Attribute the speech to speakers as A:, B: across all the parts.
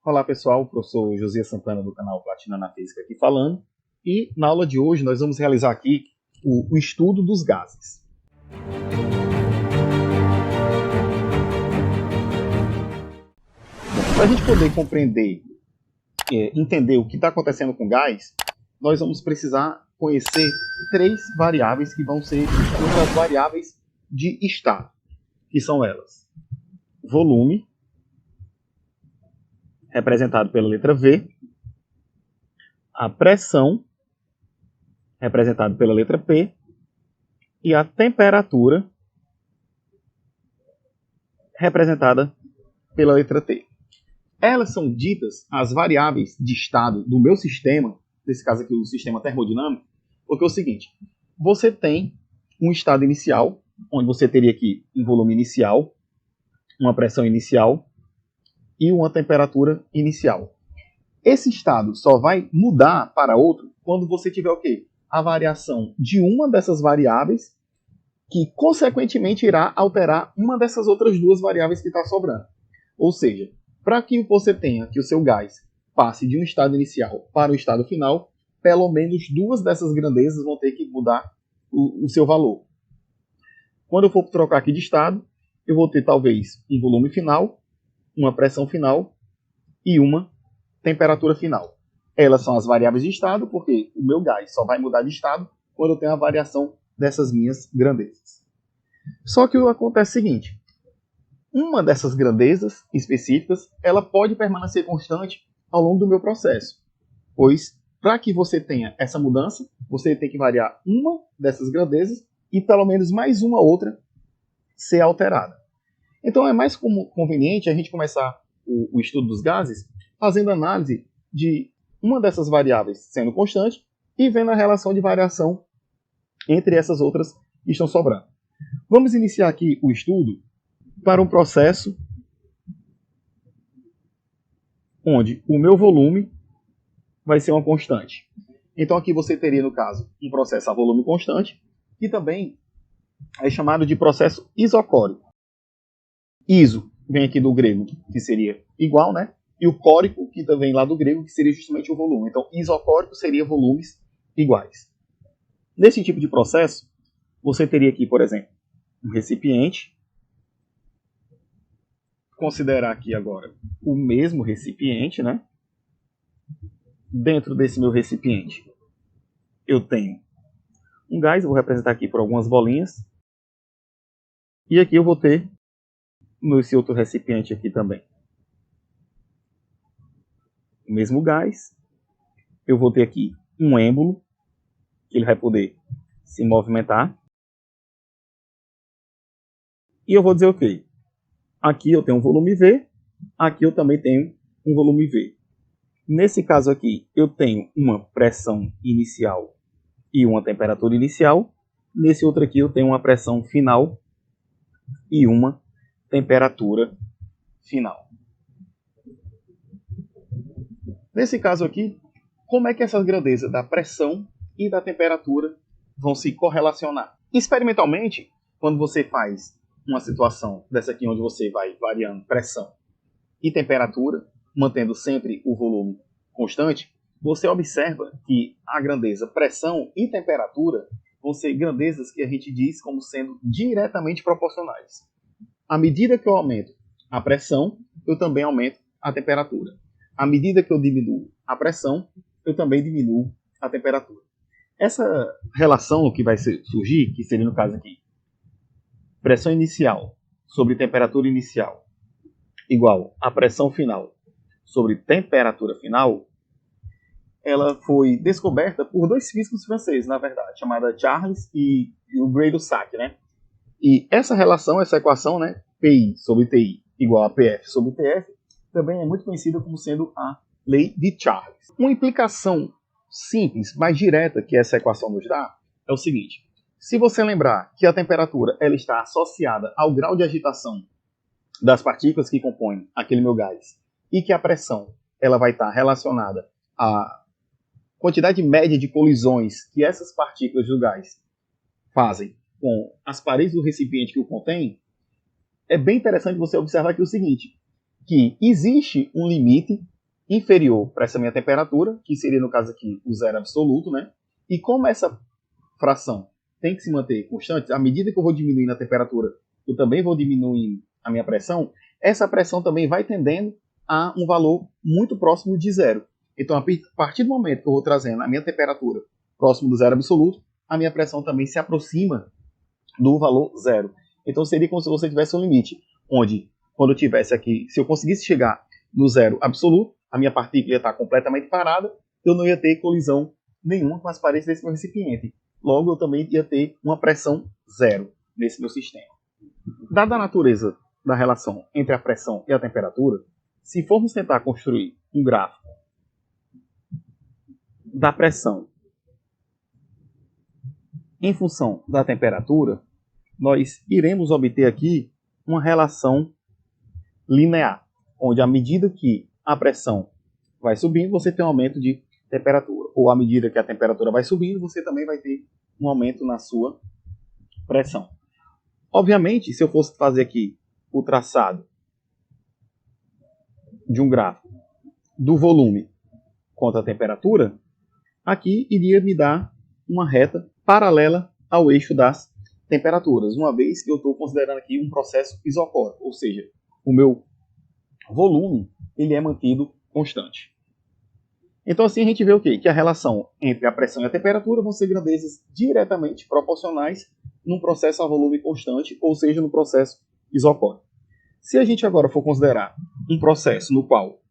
A: Olá pessoal, o professor José Santana do canal Platina na Física aqui falando. E na aula de hoje nós vamos realizar aqui o estudo dos gases. Para a gente poder compreender, entender o que está acontecendo com o gás, nós vamos precisar conhecer três variáveis que vão ser as variáveis de estado, que são elas: volume, representado pela letra V, a pressão, representado pela letra P, e a temperatura, representada pela letra T. Elas são ditas as variáveis de estado do meu sistema, nesse caso aqui o sistema termodinâmico, porque é o seguinte: você tem um estado inicial, onde você teria aqui um volume inicial, uma pressão inicial e uma temperatura inicial. Esse estado só vai mudar para outro quando você tiver o quê? A variação de uma dessas variáveis, que consequentemente irá alterar uma dessas outras duas variáveis que está sobrando. Ou seja, para que você tenha que o seu gás passe de um estado inicial para o estado final, pelo menos duas dessas grandezas vão ter que mudar o seu valor. Quando eu for trocar aqui de estado, eu vou ter talvez um volume final, uma pressão final e uma temperatura final. Elas são as variáveis de estado, porque o meu gás só vai mudar de estado quando eu tenho a variação dessas minhas grandezas. Só que acontece o seguinte: uma dessas grandezas específicas, ela pode permanecer constante ao longo do meu processo, pois para que você tenha essa mudança, você tem que variar uma dessas grandezas e pelo menos mais uma outra ser alterada. Então é mais conveniente a gente começar o estudo dos gases fazendo análise de uma dessas variáveis sendo constante e vendo a relação de variação entre essas outras que estão sobrando. Vamos iniciar aqui o estudo para um processo onde o meu volume vai ser uma constante. Então aqui você teria, no caso, um processo a volume constante, que também é chamado de processo isocórico. Iso vem aqui do grego, que seria igual, né? E o córico, que também lá do grego, que seria justamente o volume. Então, isocórico seria volumes iguais. Nesse tipo de processo, você teria aqui, por exemplo, um recipiente. Considerar aqui agora o mesmo recipiente, né? Dentro desse meu recipiente, eu tenho um gás, eu vou representar aqui por algumas bolinhas. E aqui eu vou ter, nesse outro recipiente aqui também, o mesmo gás. Eu vou ter aqui um êmbolo, que ele vai poder se movimentar. E eu vou dizer o quê? Aqui eu tenho um volume V, aqui eu também tenho um volume V. Nesse caso aqui, eu tenho uma pressão inicial e uma temperatura inicial. Nesse outro aqui, eu tenho uma pressão final e uma temperatura final. Nesse caso aqui, como é que essas grandezas da pressão e da temperatura vão se correlacionar? Experimentalmente, quando você faz uma situação dessa aqui, onde você vai variando pressão e temperatura, mantendo sempre o volume constante, você observa que a grandeza pressão e temperatura vão ser grandezas que a gente diz como sendo diretamente proporcionais. À medida que eu aumento a pressão, eu também aumento a temperatura. À medida que eu diminuo a pressão, eu também diminuo a temperatura. Essa relação que vai surgir, que seria no caso aqui, pressão inicial sobre temperatura inicial igual a pressão final sobre temperatura final, ela foi descoberta por dois físicos franceses, na verdade, chamada Charles e o Gay-Lussac, né? E essa relação, essa equação, né, PI sobre TI igual a PF sobre TF, também é muito conhecida como sendo a lei de Charles. Uma implicação simples, mais direta que essa equação nos dá é o seguinte: se você lembrar que a temperatura ela está associada ao grau de agitação das partículas que compõem aquele meu gás e que a pressão ela vai estar relacionada à quantidade média de colisões que essas partículas do gás fazem com as paredes do recipiente que o contém, é bem interessante você observar aqui o seguinte: que existe um limite inferior para essa minha temperatura, que seria no caso aqui o zero absoluto, né? E como essa fração tem que se manter constante, à medida que eu vou diminuindo a temperatura, eu também vou diminuindo a minha pressão, essa pressão também vai tendendo a um valor muito próximo de zero. Então, a partir do momento que eu vou trazendo a minha temperatura próximo do zero absoluto, a minha pressão também se aproxima do valor zero. Então, seria como se você tivesse um limite, onde, quando eu tivesse aqui, se eu conseguisse chegar no zero absoluto, a minha partícula ia estar completamente parada, eu não ia ter colisão nenhuma com as paredes desse meu recipiente. Logo, eu também ia ter uma pressão zero nesse meu sistema. Dada a natureza da relação entre a pressão e a temperatura, se formos tentar construir um gráfico da pressão em função da temperatura, nós iremos obter aqui uma relação linear, onde à medida que a pressão vai subindo, você tem um aumento de temperatura. Ou à medida que a temperatura vai subindo, você também vai ter um aumento na sua pressão. Obviamente, se eu fosse fazer aqui o traçado de um gráfico do volume contra a temperatura, aqui iria me dar uma reta paralela ao eixo das temperaturas, uma vez que eu estou considerando aqui um processo isocórico, ou seja, o meu volume ele é mantido constante. Então assim a gente vê o quê? Que a relação entre a pressão e a temperatura vão ser grandezas diretamente proporcionais num processo a volume constante, ou seja, no processo isocórico. Se a gente agora for considerar um processo no qual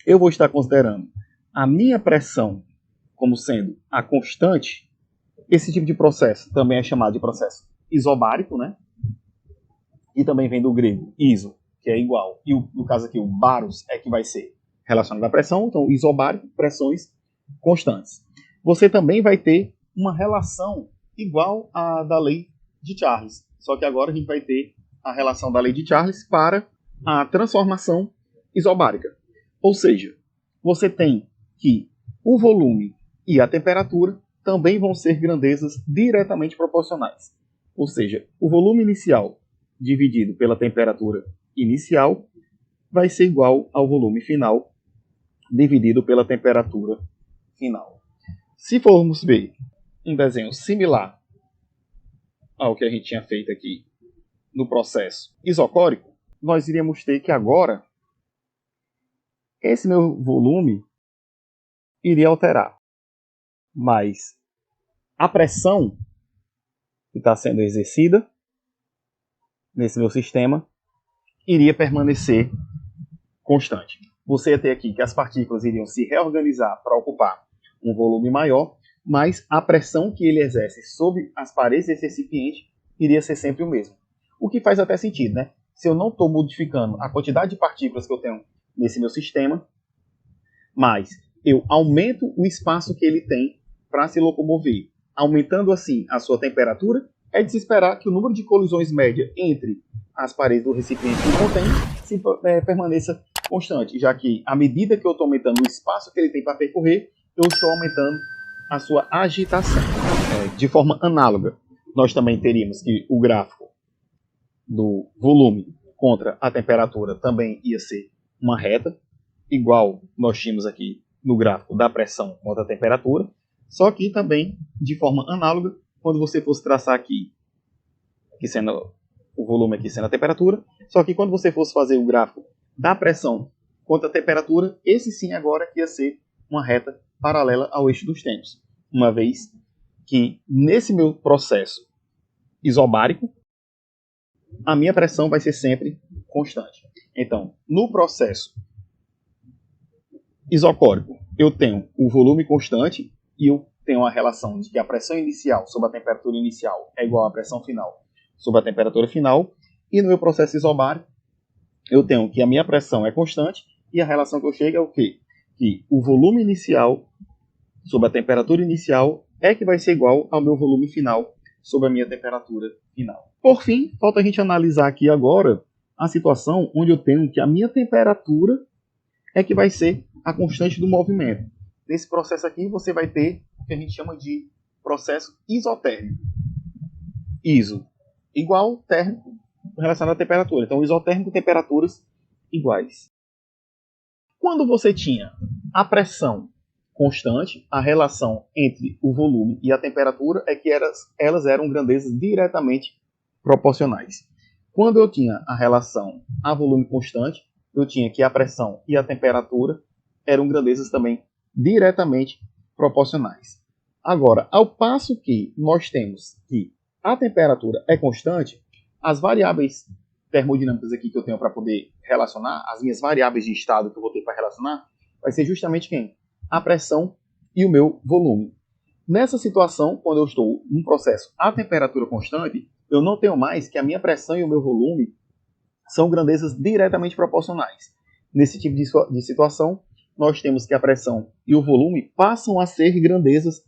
A: eu vou estar considerando a minha pressão como sendo a constante, esse tipo de processo também é chamado de processo isobárico, né? E também vem do grego iso, que é igual, e no caso aqui o baros é que vai ser relacionado à pressão, então isobárico, pressões constantes. Você também vai ter uma relação igual à da lei de Charles, só que agora a gente vai ter a relação da lei de Charles para a transformação isobárica. Ou seja, você tem que o volume e a temperatura também vão ser grandezas diretamente proporcionais. Ou seja, o volume inicial dividido pela temperatura inicial vai ser igual ao volume final dividido pela temperatura final. Se formos ver um desenho similar ao que a gente tinha feito aqui no processo isocórico, nós iríamos ter que agora esse meu volume iria alterar, mas a pressão que está sendo exercida nesse meu sistema iria permanecer constante. Você ia ter aqui que as partículas iriam se reorganizar para ocupar um volume maior, mas a pressão que ele exerce sobre as paredes desse recipiente iria ser sempre o mesmo. O que faz até sentido, né? Se eu não estou modificando a quantidade de partículas que eu tenho nesse meu sistema, mas eu aumento o espaço que ele tem para se locomover, aumentando assim a sua temperatura, é de se esperar que o número de colisões média entre as paredes do recipiente que contém permaneça constante, já que à medida que eu estou aumentando o espaço que ele tem para percorrer, eu estou aumentando a sua agitação. De forma análoga, nós também teríamos que o gráfico do volume contra a temperatura também ia ser uma reta, igual nós tínhamos aqui no gráfico da pressão contra a temperatura, só que também de forma análoga, quando você fosse traçar aqui sendo o volume aqui sendo a temperatura, só que quando você fosse fazer o gráfico da pressão contra a temperatura, esse sim agora ia ser uma reta paralela ao eixo dos tempos, uma vez que nesse meu processo isobárico, a minha pressão vai ser sempre constante. Então, no processo isocórico, eu tenho o volume constante e eu tenho a relação de que a pressão inicial sobre a temperatura inicial é igual à pressão final sobre a temperatura final. E no meu processo isobárico, eu tenho que a minha pressão é constante e a relação que eu chego é o quê? Que o volume inicial sobre a temperatura inicial é que vai ser igual ao meu volume final sobre a minha temperatura final. Por fim, falta a gente analisar aqui agora a situação onde eu tenho que a minha temperatura é que vai ser a constante do movimento. Nesse processo aqui, você vai ter o que a gente chama de processo isotérmico. Iso igual térmico relacionado à temperatura. Então, isotérmico, temperaturas iguais. Quando você tinha a pressão constante, a relação entre o volume e a temperatura é que elas eram grandezas diretamente proporcionais. Quando eu tinha a relação a volume constante, eu tinha que a pressão e a temperatura eram grandezas também diretamente proporcionais. Agora, ao passo que nós temos que a temperatura é constante, as variáveis termodinâmicas aqui que eu tenho para poder relacionar, as minhas variáveis de estado que eu vou ter para relacionar, vai ser justamente quem? A pressão e o meu volume. Nessa situação, quando eu estou num processo a temperatura constante, eu não tenho mais que a minha pressão e o meu volume são grandezas diretamente proporcionais. Nesse tipo de situação, nós temos que a pressão e o volume passam a ser grandezas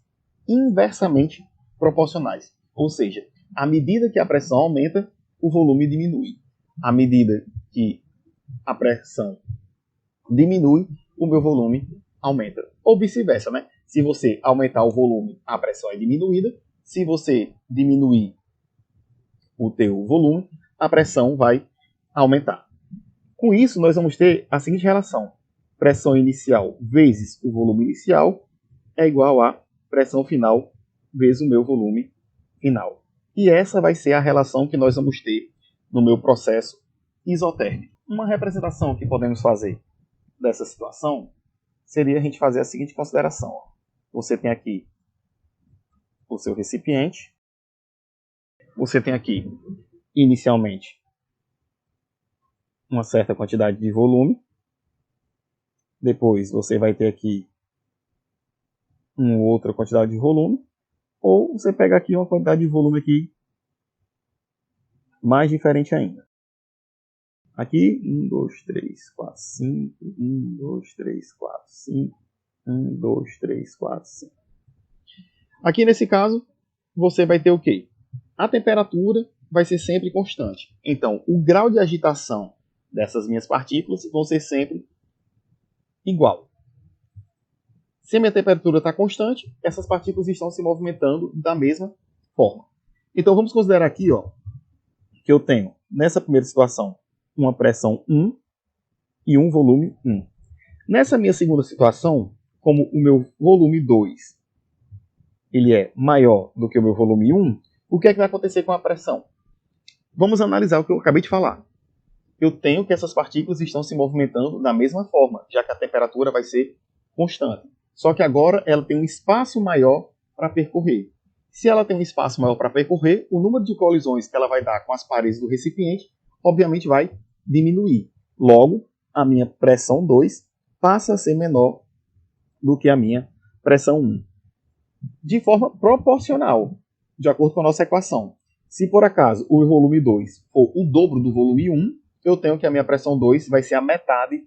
A: inversamente proporcionais. Ou seja, à medida que a pressão aumenta, o volume diminui. À medida que a pressão diminui, o meu volume aumenta. Ou vice-versa, né? Se você aumentar o volume, a pressão é diminuída. Se você diminuir o teu volume, a pressão vai aumentar. Com isso, nós vamos ter a seguinte relação. Pressão inicial vezes o volume inicial é igual a pressão final vezes o meu volume final. E essa vai ser a relação que nós vamos ter no meu processo isotérmico. Uma representação que podemos fazer dessa situação seria a gente fazer a seguinte consideração. Você tem aqui o seu recipiente. Você tem aqui, inicialmente, uma certa quantidade de volume. Depois você vai ter aqui uma outra quantidade de volume. Ou você pega aqui uma quantidade de volume aqui mais diferente ainda. Aqui, 1, 2, 3, 4, 5. 1, 2, 3, 4, 5. 1, 2, 3, 4, 5. Aqui nesse caso, você vai ter o quê? A temperatura vai ser sempre constante. Então, o grau de agitação dessas minhas partículas vão ser sempre igual. Se a minha temperatura está constante, essas partículas estão se movimentando da mesma forma. Então, vamos considerar aqui que eu tenho, nessa primeira situação, uma pressão 1 e um volume 1. Nessa minha segunda situação, como o meu volume 2 ele é maior do que o meu volume 1, o que é que vai acontecer com a pressão? Vamos analisar o que eu acabei de falar. Eu tenho que essas partículas estão se movimentando da mesma forma, já que a temperatura vai ser constante. Só que agora ela tem um espaço maior para percorrer. Se ela tem um espaço maior para percorrer, o número de colisões que ela vai dar com as paredes do recipiente, obviamente, vai diminuir. Logo, a minha pressão 2 passa a ser menor do que a minha pressão 1. De forma proporcional, de acordo com a nossa equação. Se por acaso o volume 2 for o dobro do volume 1, eu tenho que a minha pressão 2 vai ser a metade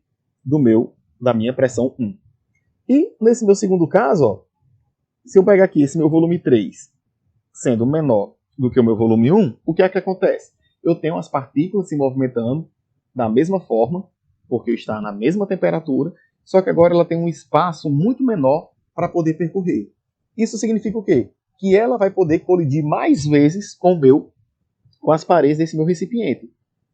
A: da minha pressão 1. E nesse meu segundo caso, se eu pegar aqui esse meu volume 3 sendo menor do que o meu volume 1, o que é que acontece? Eu tenho as partículas se movimentando da mesma forma, porque está na mesma temperatura, só que agora ela tem um espaço muito menor para poder percorrer. Isso significa o quê? Que ela vai poder colidir mais vezes com as paredes desse meu recipiente.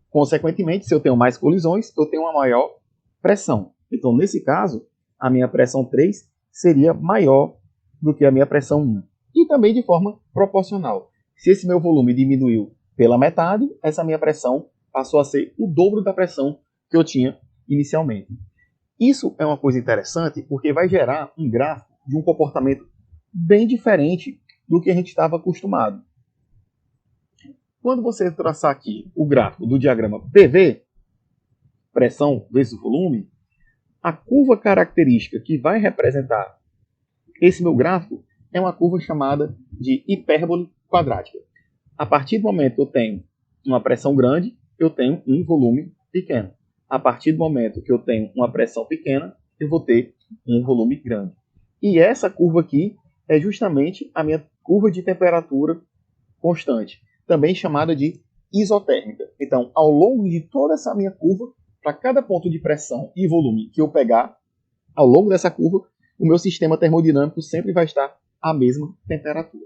A: Consequentemente, se eu tenho mais colisões, eu tenho uma maior pressão. Então, nesse caso, a minha pressão 3 seria maior do que a minha pressão 1. E também de forma proporcional. Se esse meu volume diminuiu pela metade, essa minha pressão passou a ser o dobro da pressão que eu tinha inicialmente. Isso é uma coisa interessante porque vai gerar um gráfico de um comportamento bem diferente do que a gente estava acostumado. Quando você traçar aqui o gráfico do diagrama PV, pressão vezes volume, a curva característica que vai representar esse meu gráfico é uma curva chamada de hipérbole quadrática. A partir do momento que eu tenho uma pressão grande, eu tenho um volume pequeno. A partir do momento que eu tenho uma pressão pequena, eu vou ter um volume grande. E essa curva aqui é justamente a minha curva de temperatura constante, também chamada de isotérmica. Então, ao longo de toda essa minha curva, para cada ponto de pressão e volume que eu pegar, ao longo dessa curva, o meu sistema termodinâmico sempre vai estar à mesma temperatura.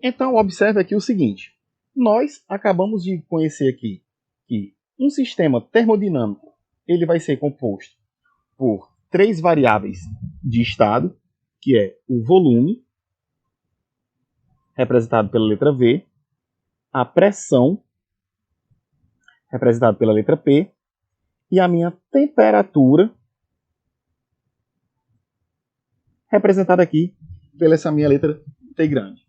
A: Então, observe aqui o seguinte. Nós acabamos de conhecer aqui que um sistema termodinâmico ele vai ser composto por 3 variáveis de estado, que é o volume, representado pela letra V, a pressão, representado pela letra P, e a minha temperatura, representada aqui pela essa minha letra T grande.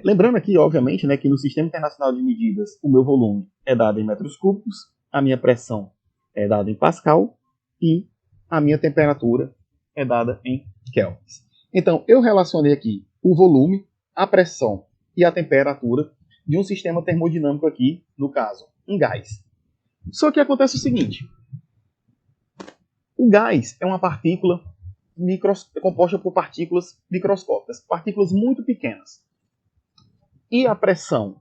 A: Lembrando aqui, obviamente, né, que no Sistema Internacional de Medidas, o meu volume é dado em metros cúbicos, a minha pressão é dada em Pascal e a minha temperatura é dada em kelvins. Então, eu relacionei aqui o volume, a pressão e a temperatura de um sistema termodinâmico aqui, no caso, um gás. Só que acontece o seguinte: o gás é uma partícula composta por partículas microscópicas, partículas muito pequenas. E a pressão,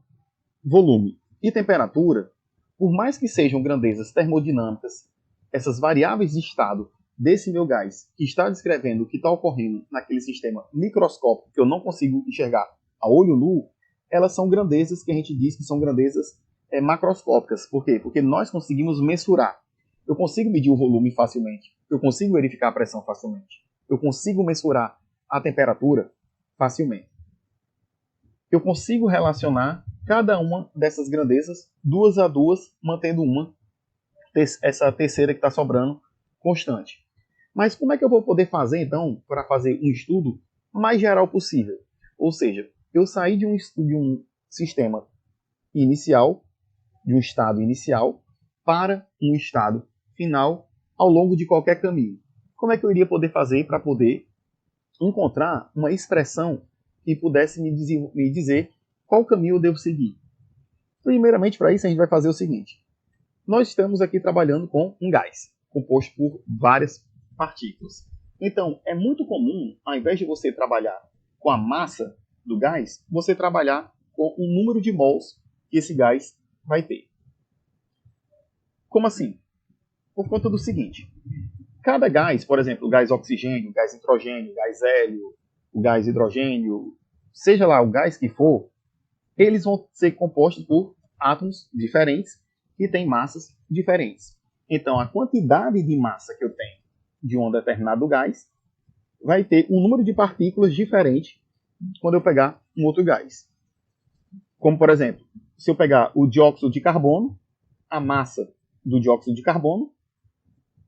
A: volume e temperatura, por mais que sejam grandezas termodinâmicas, essas variáveis de estado desse meu gás que está descrevendo o que está ocorrendo naquele sistema microscópico que eu não consigo enxergar a olho nu, elas são grandezas que a gente diz que são grandezas macroscópicas. Por quê? Porque nós conseguimos mensurar. Eu consigo medir o volume facilmente. Eu consigo verificar a pressão facilmente. Eu consigo mensurar a temperatura facilmente. Eu consigo relacionar cada uma dessas grandezas, 2 a 2, mantendo essa terceira que está sobrando, constante. Mas como é que eu vou poder fazer, então, para fazer um estudo mais geral possível? Ou seja, eu saí de um sistema inicial, de um estado inicial, para um estado final ao longo de qualquer caminho. Como é que eu iria poder fazer para poder encontrar uma expressão que pudesse me dizer qual caminho eu devo seguir? Primeiramente, para isso, a gente vai fazer o seguinte. Nós estamos aqui trabalhando com um gás, composto por várias partículas. Então, é muito comum, ao invés de você trabalhar com a massa do gás, você trabalhar com o número de mols que esse gás vai ter. Como assim? Por conta do seguinte. Cada gás, por exemplo, o gás oxigênio, o gás nitrogênio, o gás hélio, o gás hidrogênio, seja lá o gás que for, eles vão ser compostos por átomos diferentes que têm massas diferentes. Então, a quantidade de massa que eu tenho de um determinado gás vai ter um número de partículas diferente quando eu pegar um outro gás. Como, por exemplo, se eu pegar o dióxido de carbono, a massa do dióxido de carbono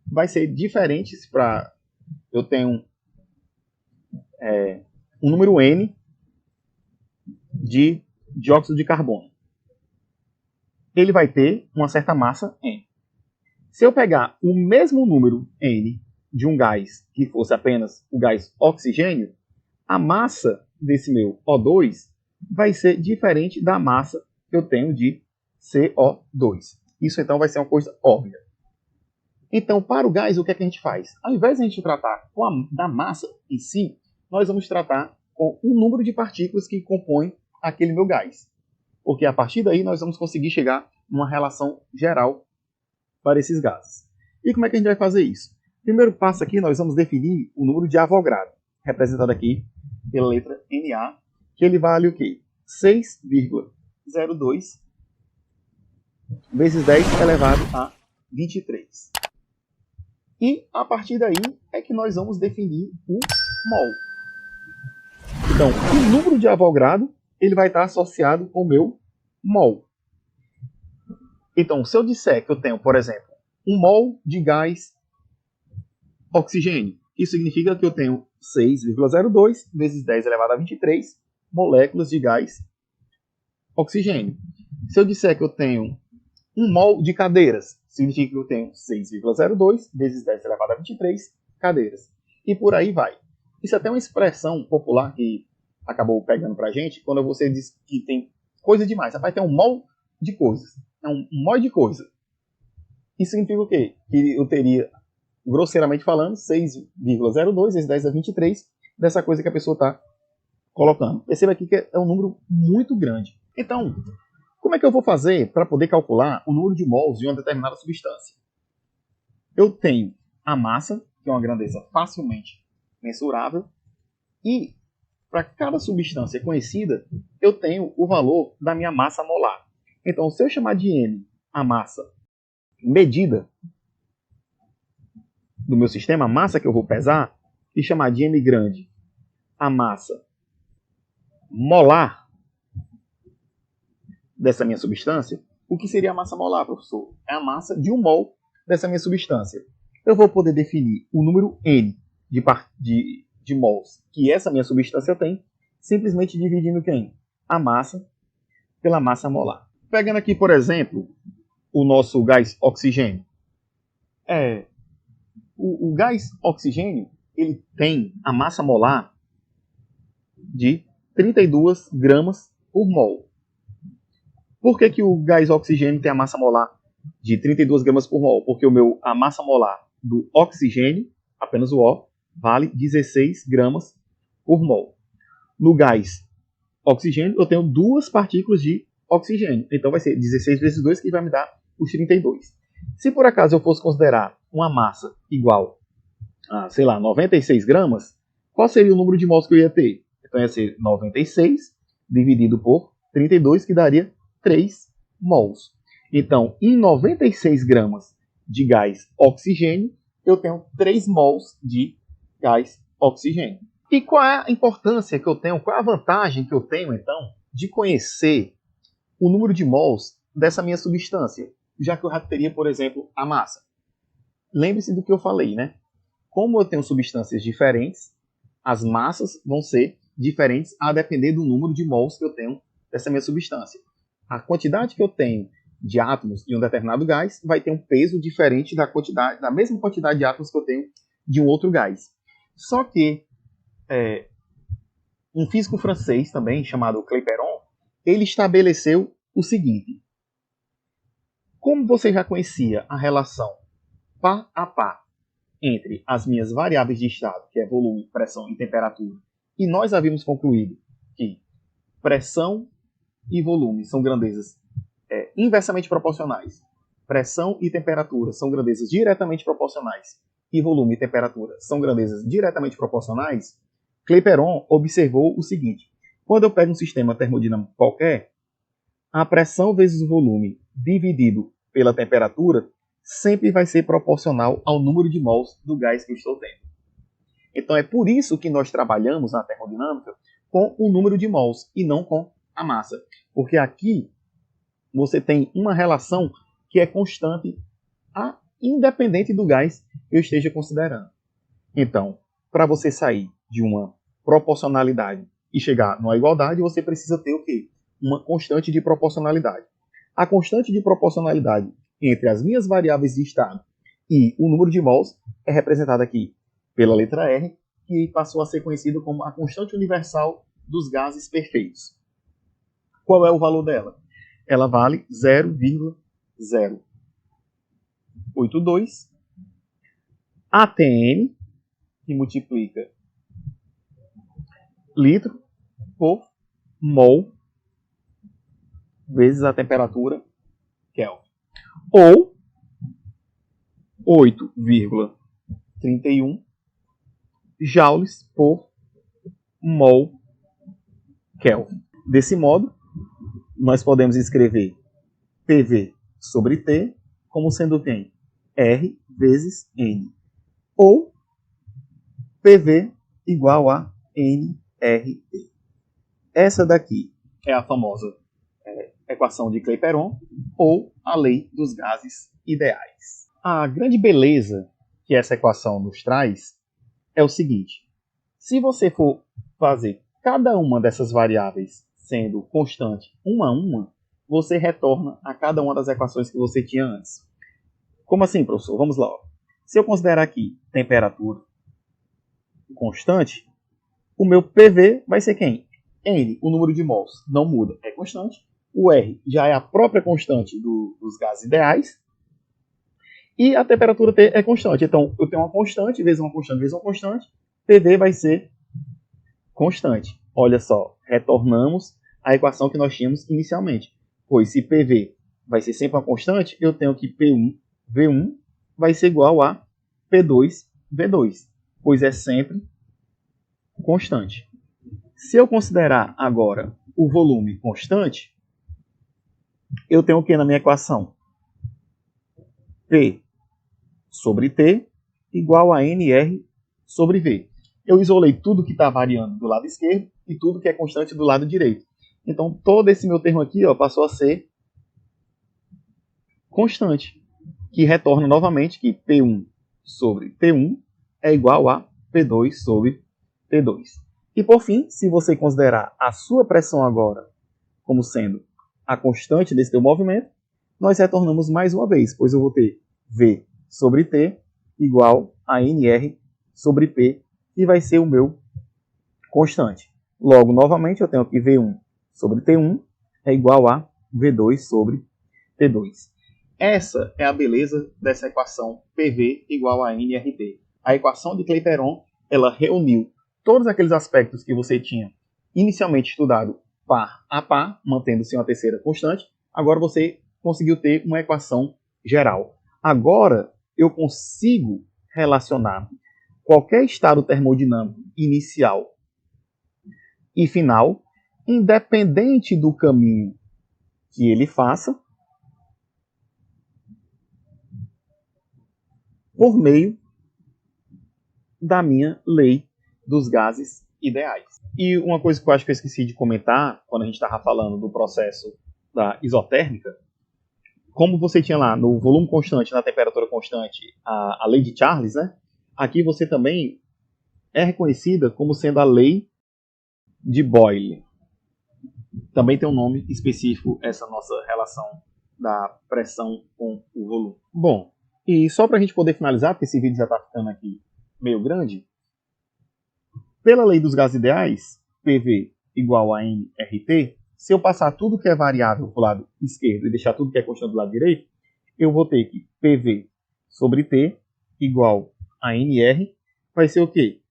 A: vai ser diferente para eu tenho um número N de dióxido de carbono. Ele vai ter uma certa massa N. Se eu pegar o mesmo número N de um gás que fosse apenas o gás oxigênio, a massa desse meu O2 vai ser diferente da massa que eu tenho de CO2. Isso então vai ser uma coisa óbvia. Então, para o gás, o que é que a gente faz? Ao invés de a gente tratar da massa em si, nós vamos tratar com o número de partículas que compõem aquele meu gás. Porque a partir daí nós vamos conseguir chegar numa relação geral para esses gases. E como é que a gente vai fazer isso? Primeiro passo aqui, nós vamos definir o número de Avogadro, representado aqui pela letra Na, que ele vale o quê? 6,02 vezes 10 elevado a 23. E a partir daí é que nós vamos definir o mol. Então, o número de Avogadro ele vai estar associado com o meu mol. Então, se eu disser que eu tenho, por exemplo, 1 mol de gás oxigênio, isso significa que eu tenho 6,02 vezes 10 elevado a 23 moléculas de gás oxigênio. Se eu disser que eu tenho 1 mol de cadeiras, significa que eu tenho 6,02 vezes 10 elevado a 23 cadeiras. E por aí vai. Isso é até uma expressão popular que acabou pegando pra gente, quando você diz que tem coisa demais. Rapaz, tem um mol de coisas. É um mol de coisa. Isso significa o quê? Que eu teria, grosseiramente falando, 6,02 vezes 10 a 23 dessa coisa que a pessoa está colocando. Perceba aqui que é um número muito grande. Então, como é que eu vou fazer para poder calcular o número de mols de uma determinada substância? Eu tenho a massa, que é uma grandeza facilmente mensurável, e para cada substância conhecida, eu tenho o valor da minha massa molar. Então, se eu chamar de M a massa medida, do meu sistema, a massa que eu vou pesar, e chamar de M grande a massa molar dessa minha substância, o que seria a massa molar, professor? É a massa de 1 mol dessa minha substância. Eu vou poder definir o número N de mols que essa minha substância tem, simplesmente dividindo quem? A massa pela massa molar. Pegando aqui, por exemplo, o nosso gás oxigênio. O gás oxigênio ele tem a massa molar de 32 gramas por mol. Por que o gás oxigênio tem a massa molar de 32 gramas por mol? Porque a massa molar do oxigênio, apenas o O, vale 16 gramas por mol. No gás oxigênio, eu tenho 2 partículas de oxigênio. Então vai ser 16 vezes 2, que vai me dar os 32. Se por acaso eu fosse considerar uma massa igual a, 96 gramas, qual seria o número de mols que eu ia ter? Então ia ser 96 dividido por 32, que daria 3 mols. Então, em 96 gramas de gás oxigênio, eu tenho 3 mols de gás oxigênio. E qual é a importância que eu tenho, qual é a vantagem que eu tenho, então, de conhecer o número de mols dessa minha substância, já que eu já teria, por exemplo, a massa? Lembre-se do que eu falei, né? Como eu tenho substâncias diferentes, as massas vão ser diferentes a depender do número de mols que eu tenho dessa minha substância. A quantidade que eu tenho de átomos de um determinado gás vai ter um peso diferente da mesma quantidade de átomos que eu tenho de um outro gás. Só que um físico francês também, chamado Clapeyron, ele estabeleceu o seguinte: como você já conhecia a relação par a par entre as minhas variáveis de estado, que é volume, pressão e temperatura, e nós havíamos concluído que pressão e volume são grandezas inversamente proporcionais, pressão e temperatura são grandezas diretamente proporcionais, e volume e temperatura são grandezas diretamente proporcionais, Clapeyron observou o seguinte: quando eu pego um sistema termodinâmico qualquer, a pressão vezes o volume dividido pela temperatura sempre vai ser proporcional ao número de mols do gás que eu estou tendo. Então é por isso que nós trabalhamos na termodinâmica com o número de mols e não com a massa. Porque aqui você tem uma relação que é constante, independente do gás que eu esteja considerando. Então, para você sair de uma proporcionalidade e chegar numa igualdade, você precisa ter o quê? Uma constante de proporcionalidade. A constante de proporcionalidade entre as minhas variáveis de estado e o número de mols é representada aqui pela letra R, que passou a ser conhecida como a constante universal dos gases perfeitos. Qual é o valor dela? Ela vale 0,082 ATM, que multiplica litro por mol vezes a temperatura Kelvin. Ou 8,31 joules por mol Kelvin. Desse modo, nós podemos escrever PV sobre T como sendo quem? R vezes N. Ou PV igual a nRT. Essa daqui é a famosa equação de Clapeyron ou a lei dos gases ideais. A grande beleza que essa equação nos traz é o seguinte: se você for fazer cada uma dessas variáveis sendo constante uma a uma, você retorna a cada uma das equações que você tinha antes. Como assim, professor? Vamos lá. Se eu considerar aqui temperatura constante, o meu PV vai ser quem? N, o número de mols, não muda, é constante. O R já é a própria constante dos gases ideais. E a temperatura T é constante. Então, eu tenho uma constante vezes uma constante vezes uma constante. PV vai ser constante. Olha só, retornamos à equação que nós tínhamos inicialmente. Pois se PV vai ser sempre uma constante, eu tenho que P1, V1 vai ser igual a P2, V2. Pois é sempre constante. Se eu considerar agora o volume constante, eu tenho o que na minha equação? P sobre T igual a NR sobre V. Eu isolei tudo que está variando do lado esquerdo e tudo que é constante do lado direito. Então, todo esse meu termo aqui passou a ser constante, que retorna novamente que P1 sobre T1 é igual a P2 sobre T2. E por fim, se você considerar a sua pressão agora como sendo a constante desse teu movimento, nós retornamos mais uma vez, pois eu vou ter V sobre T igual a NR sobre P, que vai ser o meu constante. Logo, novamente, eu tenho aqui V1 sobre T1 é igual a V2 sobre T2. Essa é a beleza dessa equação PV igual a nRT. A equação de Clapeyron, ela reuniu todos aqueles aspectos que você tinha inicialmente estudado par a par, mantendo-se uma terceira constante. Agora você conseguiu ter uma equação geral. Agora eu consigo relacionar qualquer estado termodinâmico inicial e final, independente do caminho que ele faça, por meio da minha lei dos gases ideais. E uma coisa que eu acho que eu esqueci de comentar, quando a gente estava falando do processo da isotérmica, como você tinha lá no volume constante, na temperatura constante, a lei de Charles, né? Aqui você também é reconhecida como sendo a lei de Boyle. Também tem um nome específico essa nossa relação da pressão com o volume. Bom, e só para a gente poder finalizar, porque esse vídeo já está ficando aqui meio grande, pela lei dos gases ideais, PV igual a nRT, se eu passar tudo que é variável para o lado esquerdo e deixar tudo que é constante do lado direito, eu vou ter que PV sobre T igual a NR, vai ser o quê?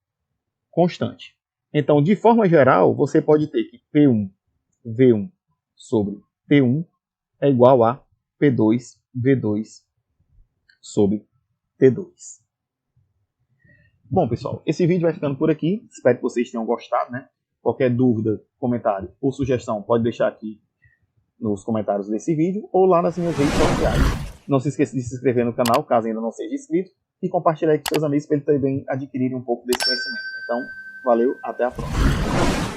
A: Constante. Então, de forma geral, você pode ter que P1, V1 sobre T1 é igual a P2, V2 sobre T2. Bom, pessoal, esse vídeo vai ficando por aqui. Espero que vocês tenham gostado, né? Qualquer dúvida, comentário ou sugestão, pode deixar aqui nos comentários desse vídeo ou lá nas minhas redes sociais. Não se esqueça de se inscrever no canal, caso ainda não seja inscrito, e compartilhar com seus amigos para eles também adquirirem um pouco desse conhecimento. Então, valeu, até a próxima.